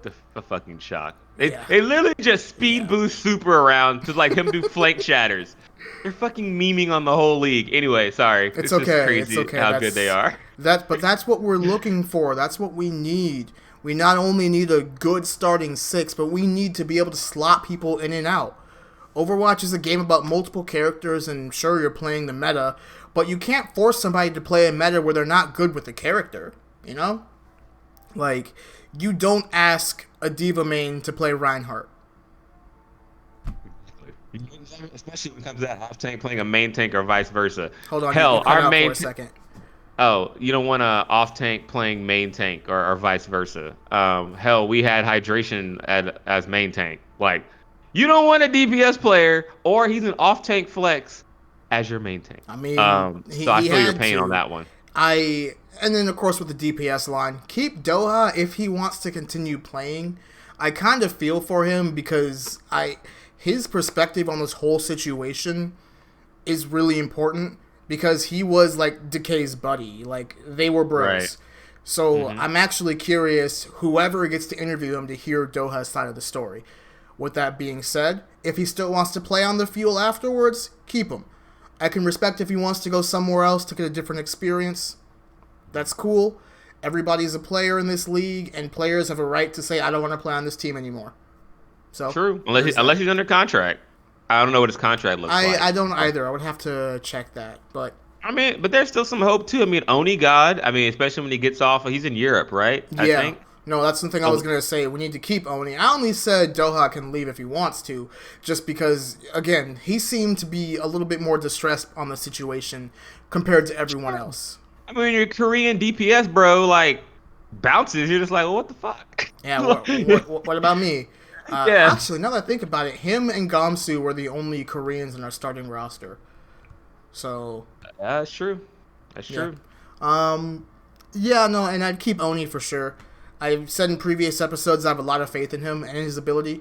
The fucking Shock. Yeah. They literally just speed boost Super around to like him do flank shatters. They're fucking memeing on the whole league. Anyway, sorry. it's just okay. crazy It's okay. how good they are. But that's what we're looking for. That's what we need. We not only need a good starting 6, but we need to be able to slot people in and out. Overwatch is a game about multiple characters, and sure, you're playing the meta, but you can't force somebody to play a meta where they're not good with the character, you know? Like, you don't ask a diva main to play Reinhardt. Especially when it comes to that off tank playing a main tank or vice versa. Hold on, Hell, you cut our out main for a second. Oh, you don't want a off tank playing main tank or vice versa. Hell, we had hydration as main tank. Like, you don't want a DPS player or he's an off tank flex as your main tank. I mean, So I he feel your had pain to. on that one. And then of course with the DPS line, keep Doha if he wants to continue playing. I kind of feel for him because his perspective on this whole situation is really important because he was like Decay's buddy. Like they were bros. Right. So I'm actually curious whoever gets to interview him to hear Doha's side of the story. With that being said, if he still wants to play on the Fuel afterwards, keep him. I can respect if he wants to go somewhere else to get a different experience. That's cool. Everybody's a player in this league, and players have a right to say, I don't want to play on this team anymore. So True. Unless he's under contract. I don't know what his contract looks like. I don't either. I would have to check that. But I mean, but there's still some hope too. I mean, Oni God. I mean, especially when he gets off. He's in Europe, right? yeah. I think. No, that's something I was going to say. We need to keep Oni. I only said Doha can leave if he wants to, just because, again, he seemed to be a little bit more distressed on the situation compared to everyone else. I mean, your Korean DPS, bro, like, bounces. You're just like, well, what the fuck? Yeah, what about me? Yeah. Actually, now that I think about it, him and Gamsu were the only Koreans in our starting roster. So... That's true. That's true. Yeah, no, and I'd keep Oni for sure. I've said in previous episodes I have a lot of faith in him and his ability.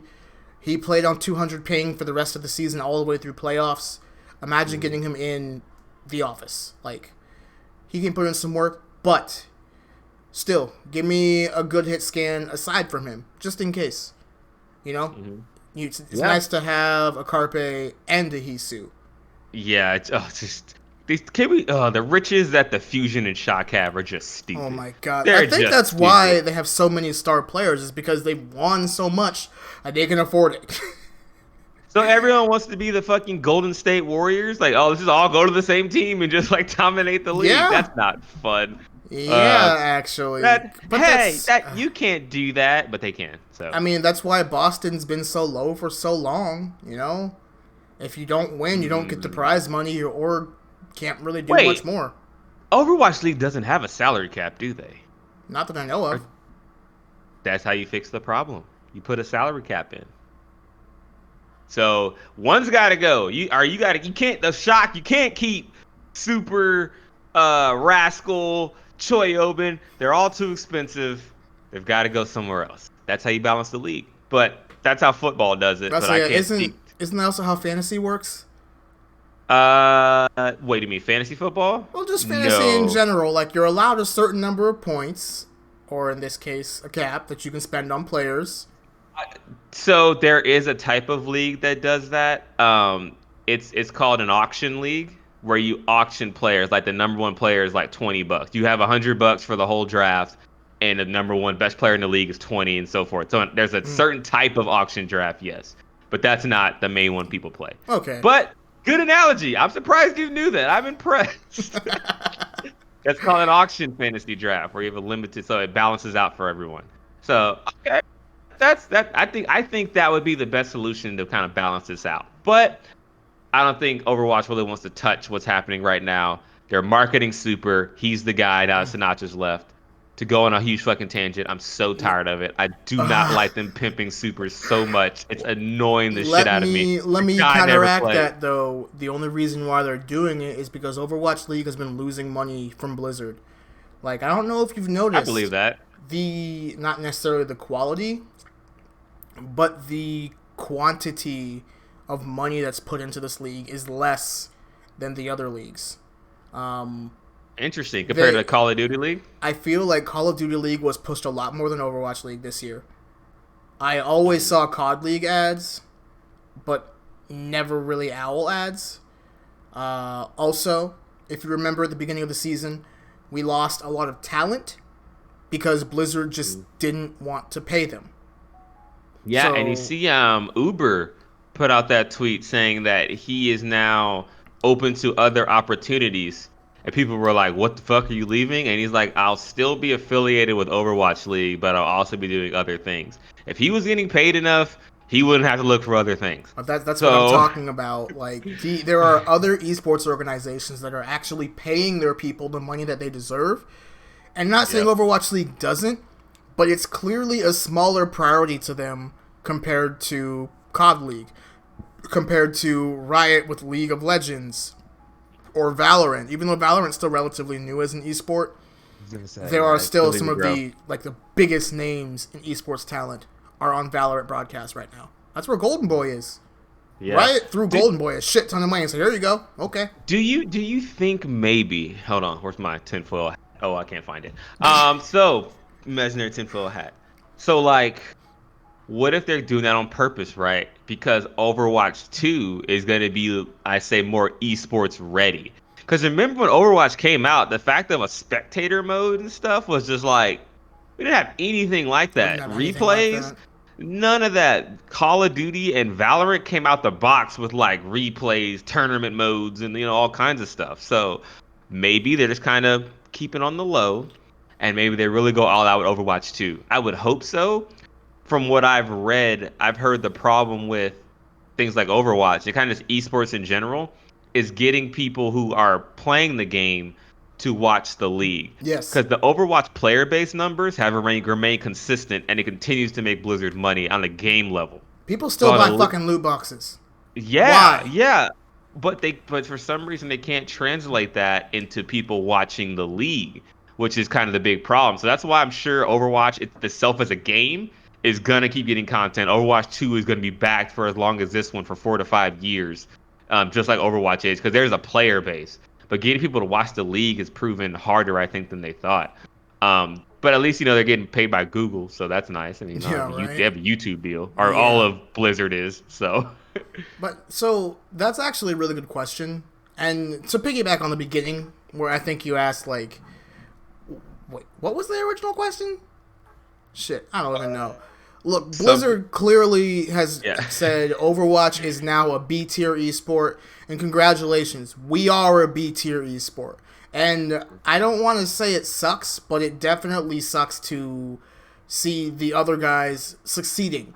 He played on 200 ping for the rest of the season all the way through playoffs. Imagine getting him in the office. Like, he can put in some work, but still, give me a good hit scan aside from him, just in case. You know? It's nice to have a Carpe and a Hisu. Yeah, it's just... the riches that the Fusion and Shock have are just stupid. Oh my god. They're I think just that's stupid. why they have so many star players, is because they've won so much that they can afford it. So everyone wants to be the fucking Golden State Warriors? Like, oh, let's just all go to the same team and just, like, dominate the league. Yeah. That's not fun. Yeah, actually. You can't do that, but they can. So I mean, that's why Boston's been so low for so long, you know? If you don't win, you don't get the prize money, or can't really do much more. Overwatch League doesn't have a salary cap, do they? Not that I know of. That's how you fix the problem. You put a salary cap in. So one's got to go. You can't keep Super, Rascal, Choyobin. They're all too expensive. They've got to go somewhere else. That's how you balance the league. But that's how football does it. Isn't that also how fantasy works? Wait, you mean fantasy football? Well, just fantasy in general. Like, you're allowed a certain number of points, or in this case, a cap that you can spend on players. So there is a type of league that does that. It's called an auction league, where you auction players. Like, the number one player is like $20. You have $100 for the whole draft, and the number one best player in the league is 20, and so forth. So there's a certain type of auction draft, yes, but that's not the main one people play. Okay, but good analogy. I'm surprised you knew that. I'm impressed. That's called an auction fantasy draft, where you have a limited, so it balances out for everyone. So okay. I think that would be the best solution to kind of balance this out. But I don't think Overwatch really wants to touch what's happening right now. They're marketing Super. He's the guy now. Sinatra's left. To go on a huge fucking tangent, I'm so tired of it. I do not like them pimping Supers so much. It's annoying the shit out of me. Let me counteract that, though. The only reason why they're doing it is because Overwatch League has been losing money from Blizzard. Like, I don't know if you've noticed. I believe that. Not necessarily the quality, but the quantity of money that's put into this league is less than the other leagues. Interesting. Compared to the Call of Duty League? I feel like Call of Duty League was pushed a lot more than Overwatch League this year. I always saw COD League ads, but never really OWL ads. Also, if you remember at the beginning of the season, we lost a lot of talent because Blizzard just didn't want to pay them. Yeah, and you see Uber put out that tweet saying that he is now open to other opportunities. And people were like, what the fuck, are you leaving? And he's like, I'll still be affiliated with Overwatch League, but I'll also be doing other things. If he was getting paid enough, he wouldn't have to look for other things. That's what I'm talking about. Like, there are other esports organizations that are actually paying their people the money that they deserve. And not saying Overwatch League doesn't, but it's clearly a smaller priority to them compared to COD League, compared to Riot with League of Legends, or Valorant. Even though Valorant's still relatively new as an esport, I was gonna say, there are still still some need to of grow. the biggest names in esports talent are on Valorant broadcasts right now. That's where Golden Boy is. Yeah. Right through Do, Golden Boy, a shit ton of money. So here you go. Okay. do you think maybe? Hold on. Where's my tinfoil hat? Oh, I can't find it. So imaginary tinfoil hat. So like, what if they're doing that on purpose, right? Because Overwatch 2 is going to be, I say, more esports ready. Because remember when Overwatch came out, the fact of a spectator mode and stuff was just like, we didn't have anything like We didn't that. have anything like Replays, that. none of that. Call of Duty and Valorant came out the box with like replays, tournament modes, and all kinds of stuff. So maybe they're just kind of keeping on the low, and maybe they really go all out with Overwatch 2. I would hope so. From what I've read, I've heard the problem with things like Overwatch, and kind of just esports in general, is getting people who are playing the game to watch the league. Yes. Because the Overwatch player base numbers have remained consistent, and it continues to make Blizzard money on a game level. People So still on a buy fucking loot boxes. yeah, Why? yeah. But for some reason they can't translate that into people watching the league, which is kind of the big problem. So that's why I'm sure Overwatch itself as a game is gonna keep getting content. Overwatch 2 is gonna be backed for as long as this one for 4 to 5 years, just like Overwatch is, because there's a player base. But getting people to watch the league has proven harder, I think, than they thought. But at least they're getting paid by Google, so that's nice. I mean, Yeah, they right. have a YouTube deal, or all Yeah. of Blizzard is. So. But so that's actually a really good question. And to piggyback on the beginning, where I think you asked like, wait, what was the original question? Shit, I don't even know. Look, Some Blizzard clearly has Yeah. said Overwatch is now a B tier esport, and congratulations, we are a B tier esport. And I don't want to say it sucks, but it definitely sucks to see the other guys succeeding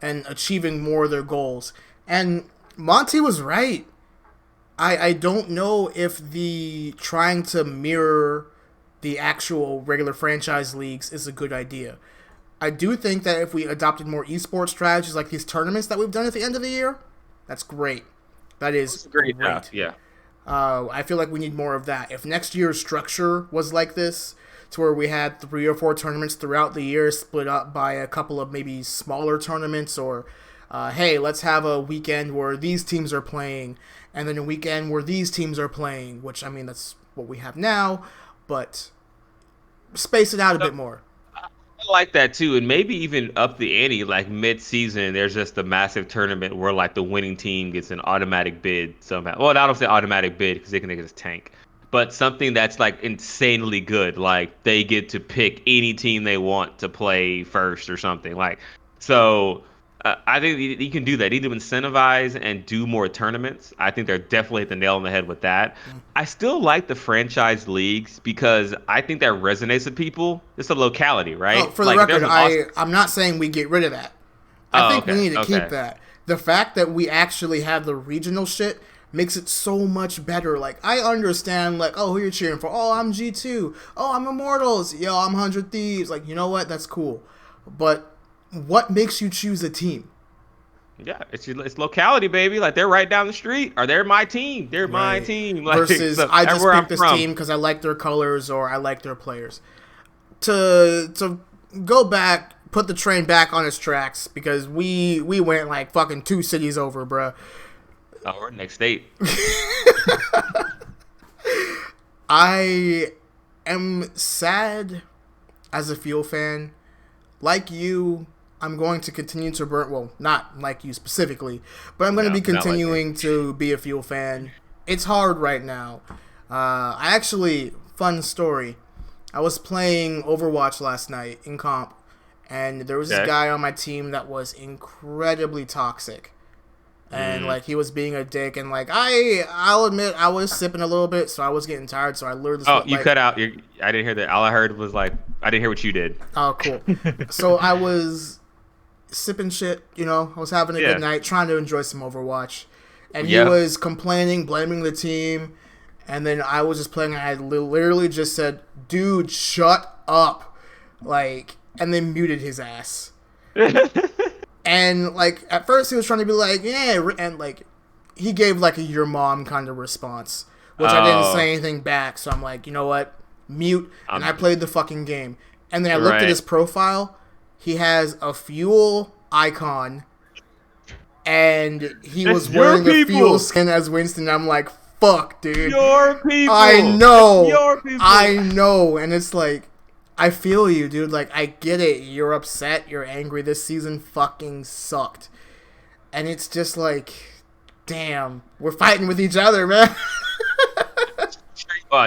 and achieving more of their goals. And Monty was right. I don't know if the trying to mirror the actual regular franchise leagues is a good idea. I do think that if we adopted more esports strategies like these tournaments that we've done at the end of the year, that's great. That is It's great great. stuff. Yeah. I feel like we need more of that. If next year's structure was like this, to where we had 3 or 4 tournaments throughout the year split up by a couple of maybe smaller tournaments, or hey, let's have a weekend where these teams are playing, and then a weekend where these teams are playing, which, I mean, that's what we have now, but space it out a So bit more. I like that too, and maybe even up the ante, like mid-season. There's just a massive tournament where like the winning team gets an automatic bid somehow. Well, I don't say automatic bid because they can just tank, but something that's like insanely good. Like they get to pick any team they want to play first or something. Like so. I think you can do that. Either incentivize and do more tournaments. I think they're definitely hit the nail on the head with that. I still like the franchise leagues because I think that resonates with people. It's a locality, Oh, right? for the Like if record, there's an Austin. I'm not saying we get rid of that. I Oh, think we okay, need to keep okay. that. The fact that we actually have the regional shit makes it so much better. Like, I understand, like, oh, who you're cheering for? Oh, I'm G2. Oh, I'm Immortals. Yo, I'm 100 Thieves. Like, you know what? That's cool. But what makes you choose a team? Yeah, it's locality, baby. Like they're right down the street, or they're my team. They're my Right. team. Like Versus, so, I just everywhere I'm picked this from. team because I like their colors or I like their players. To go back, put the train back on its tracks because we went like fucking 2 cities over, bruh. Oh, we're next state. I am sad as a Fuel fan. Like you, I'm going to continue to burn. Well, not like you specifically, but I'm going to No, be not like me. continuing to be a Fuel fan. It's hard right now. I actually, fun story. I was playing Overwatch last night in comp, and there was this Okay. guy on my team that was incredibly toxic. And Mm. like he was being a dick, and like I'll admit I was sipping a little bit, so I was getting tired. So I literally just Oh, went you like, cut out. I didn't hear that. All I heard was like, I didn't hear what you did. "Oh, cool." So I was sipping shit, I was having a good Yeah. night, trying to enjoy some Overwatch, and he Yeah. was complaining, blaming the team, and then I was just playing. And I had literally just said, "Dude, shut up," like, and then muted his ass. And like at first he was trying to be like, yeah, and like he gave like a your mom kind of response, which I didn't say anything back. So I'm like, you know what? Mute. And I played the fucking game. And then I looked at his profile. He has a Fuel icon. And he was wearing the Fuel skin as Winston. I'm like, fuck, dude. Your people. I know. It's your people. I know. And it's like, I feel you, dude. Like, I get it. You're upset. You're angry. This season fucking sucked. And it's just like, damn, we're fighting with each other, man.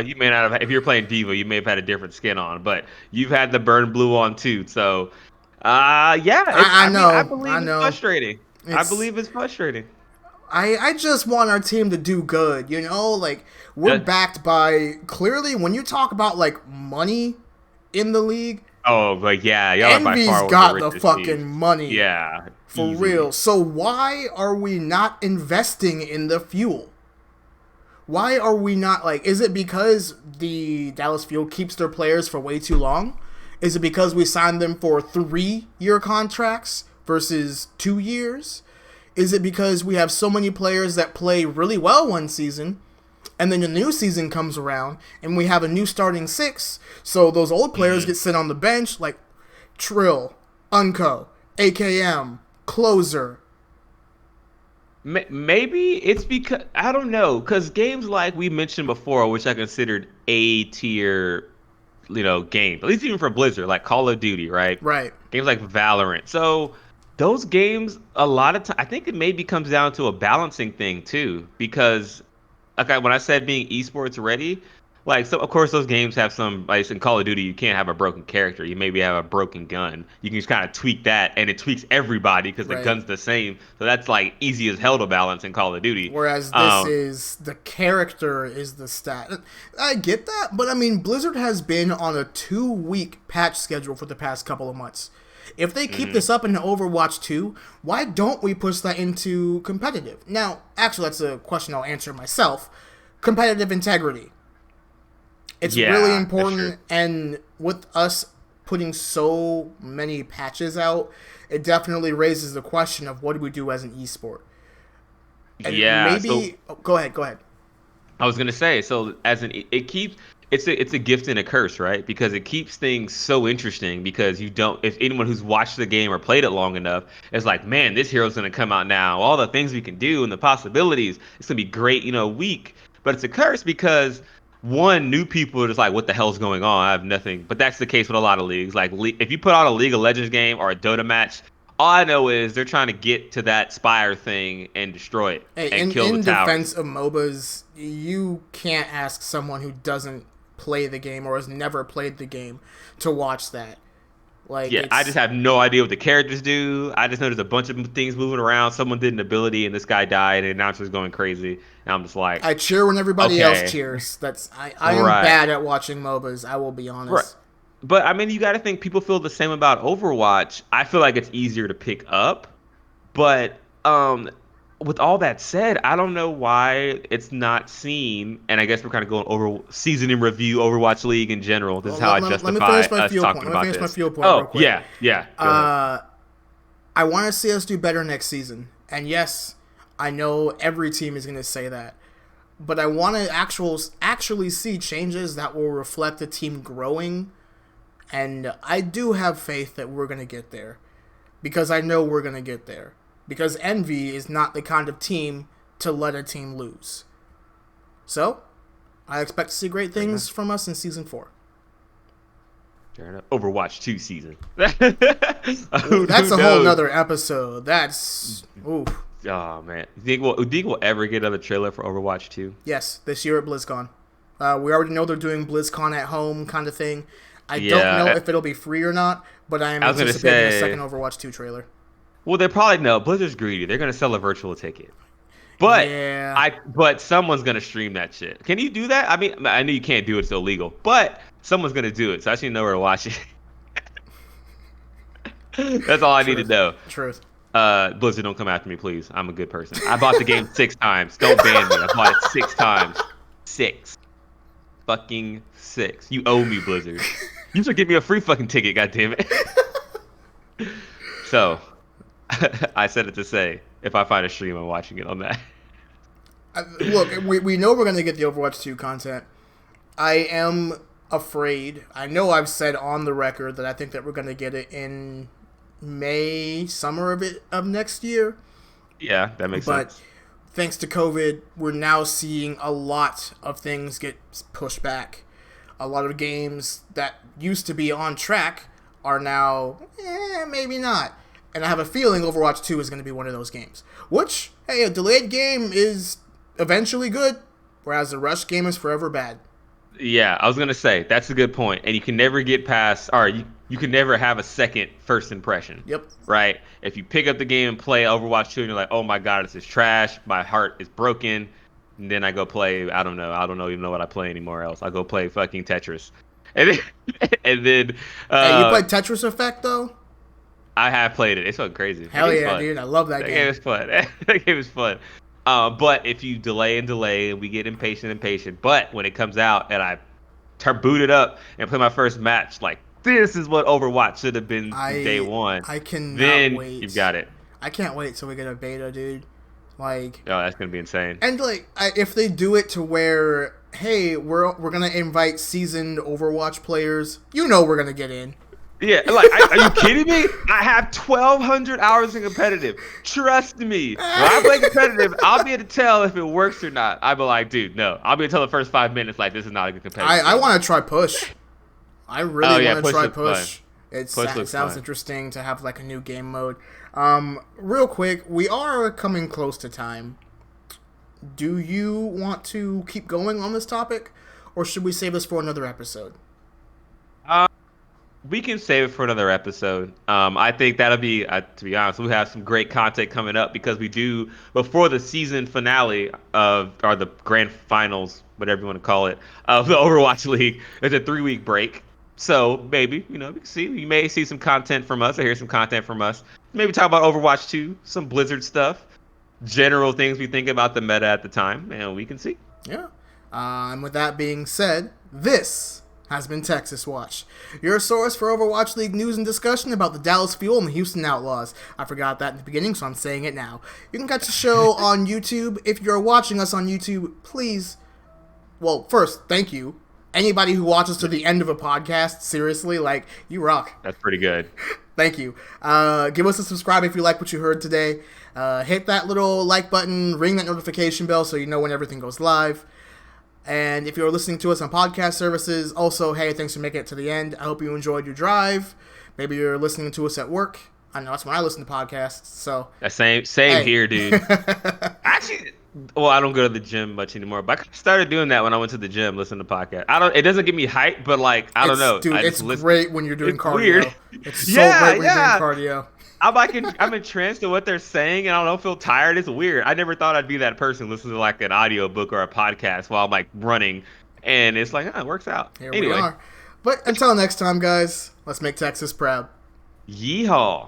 You may not have, if you're playing Diva, you may have had a different skin on, but you've had the burn blue on too. So, yeah, I know. I believe it's frustrating. I believe it's frustrating. I just want our team to do good, you know? Like, we're backed by, clearly, when you talk about, like, money in the league. Oh, like, yeah. Y'all Envy's by far got the fucking money. Yeah. For real. So why are we not investing in the Fuel? Why are we not, like, is it because the Dallas Fuel keeps their players for way too long? Is it because we signed them for 3-year contracts versus 2 years? Is it because we have so many players that play really well one season, and then the new season comes around, and we have a new starting 6, so those old players get sit on the bench, like Trill, Unco, AKM, Closer. Maybe it's because, I don't know, because games like we mentioned before, which I considered A-tier, games, at least even for Blizzard, like Call of Duty, right? Right. Games like Valorant. So those games, a lot of time, I think it maybe comes down to a balancing thing too, because like when I said being esports ready, like, so of course those games have some, like in Call of Duty, you can't have a broken character. You maybe have a broken gun. You can just kind of tweak that, and it tweaks everybody because the gun's the same. So that's like easy as hell to balance in Call of Duty. Whereas this is, the character is the stat. I get that, but I mean, Blizzard has been on a 2-week patch schedule for the past couple of months. If they keep this up in Overwatch 2, why don't we push that into competitive? Now, actually, that's a question I'll answer myself. Competitive integrity. It's really important, and with us putting so many patches out, it definitely raises the question of what do we do as an esport. And maybe go ahead. I was gonna say, so it's a gift and a curse, right? Because it keeps things so interesting, because if anyone who's watched the game or played it long enough, it's like, man, this hero's gonna come out now, all the things we can do and the possibilities, it's gonna be great, week. But it's a curse because new people are just like, what the hell's going on? I have nothing. But that's the case with a lot of leagues. Like, if you put out a League of Legends game or a Dota match, all I know is they're trying to get to that Spire thing and destroy it and kill the towers. In defense of MOBAs, you can't ask someone who doesn't play the game or has never played the game to watch that. Like, I just have no idea what the characters do. I just know there's a bunch of things moving around. Someone did an ability and this guy died, and the announcer's going crazy. And I'm just like, I cheer when everybody else cheers. I am bad at watching MOBAs, I will be honest. Right. But I mean, you got to think people feel the same about Overwatch. I feel like it's easier to pick up, but with all that said, I don't know why it's not seen. And I guess we're kind of going over season in review, Overwatch League in general. This is how I justify us talking about this. Let me finish my fuel point real quick. Yeah. I want to see us do better next season. And yes, I know every team is going to say that. But I want to actually see changes that will reflect the team growing. And I do have faith that we're going to get there. Because I know we're going to get there. Because Envy is not the kind of team to let a team lose. So, I expect to see great things from us in Season 4. Fair enough. Overwatch 2 season. That's a whole nother episode. That's... Oof. Oh, man. Do you think we'll ever get another trailer for Overwatch 2? Yes, this year at BlizzCon. We already know they're doing BlizzCon at home kind of thing. I don't know if it'll be free or not, but I am anticipating a second Overwatch 2 trailer. Well, they probably know. Blizzard's greedy. They're gonna sell a virtual ticket. But but someone's gonna stream that shit. Can you do that? I mean, I know you can't do it; it's illegal. But someone's gonna do it, so I should know where to watch it. That's all I need to know. Truth. Blizzard, don't come after me, please. I'm a good person. I bought the game 6 times. Don't ban me. I bought it 6 times. 6. Fucking 6. You owe me, Blizzard. You should give me a free fucking ticket, goddammit. So. I said it to say, if I find a stream, I'm watching it on that. Look, we know we're gonna get the Overwatch 2 content. I am afraid. I know I've said on the record that I think that we're gonna get it in May, summer of next year. Yeah, that makes But sense. thanks to COVID, we're now seeing a lot of things get pushed back. A lot of games that used to be on track are now, maybe not. And I have a feeling Overwatch 2 is going to be one of those games. Which, hey, a delayed game is eventually good, whereas a rush game is forever bad. Yeah, I was gonna say that's a good point, and you can never get past, or you can never have a second first impression, Yep. right? If you pick up the game and play Overwatch 2, and you're like, "Oh my God, this is trash. My heart is broken," and then I go play, I don't even know what I play anymore else. I go play fucking Tetris, and then, and then Hey, you uh, played Tetris Effect, though? I have played it. It's so crazy. That Hell game's yeah, fun. dude. I love that That game game. is fun. That game is fun. But if you delay and delay, and we get impatient, but when it comes out and I boot it up and play my first match, like this is what Overwatch should have been from day I one, I cannot then you've wait. got it. I can't wait till we get a beta, dude. Like, Oh, that's gonna be insane. and like, if they do it to where, hey, we're gonna invite seasoned Overwatch players, we're gonna get in. Yeah, like, are you kidding me? I have 1,200 hours in competitive. Trust me. When I play competitive, I'll be able to tell if it works or not. I'll be like, dude, no. I'll be able to tell the first 5 minutes, like, this is not a good competitive I game. want to try push. I Oh, really yeah, want to push try looks fun. push. Push It looks sounds fun. interesting to have like a new game mode. Real quick, we are coming close to time. Do you want to keep going on this topic, or should we save this for another episode? We can save it for another episode. I think that'll be, to be honest, we have some great content coming up because we do, before the season finale or the grand finals, whatever you want to call it, of the Overwatch League, there's a 3 week break. So maybe, we can see, you may see some content from us or hear some content from us. Maybe talk about Overwatch 2, some Blizzard stuff, general things we think about the meta at the time, and we can see. Yeah. And with that being said, this has been Texas Watch, your source for Overwatch League news and discussion about the Dallas Fuel and the Houston Outlaws. I forgot that in the beginning, so I'm saying it now. You can catch the show on YouTube. If you're watching us on YouTube, please, well, first, thank you. Anybody who watches to the end of a podcast, seriously, like, you rock. That's pretty good. Thank you. Give us a subscribe if you like what you heard today. Hit that little like button, ring that notification bell so you know when everything goes live. And if you're listening to us on podcast services, also, hey, thanks for making it to the end. I hope you enjoyed your drive. Maybe you're listening to us at work. I know that's when I listen to podcasts. So That same hey. here, dude. Actually, well, I don't go to the gym much anymore, but I started doing that when I went to the gym, listening to podcasts. I don't. It doesn't get me hype, but like I don't know. Dude, I just it's listen. great when you're doing It's cardio. weird. It's so Yeah, great when yeah. you're doing cardio. I'm entranced in what they're saying, and I don't feel tired. It's weird. I never thought I'd be that person listening to like an audio book or a podcast while I'm like running, and it's like, it works out. Here we Anyway, are. But until next time, guys, let's make Texas proud. yeehaw.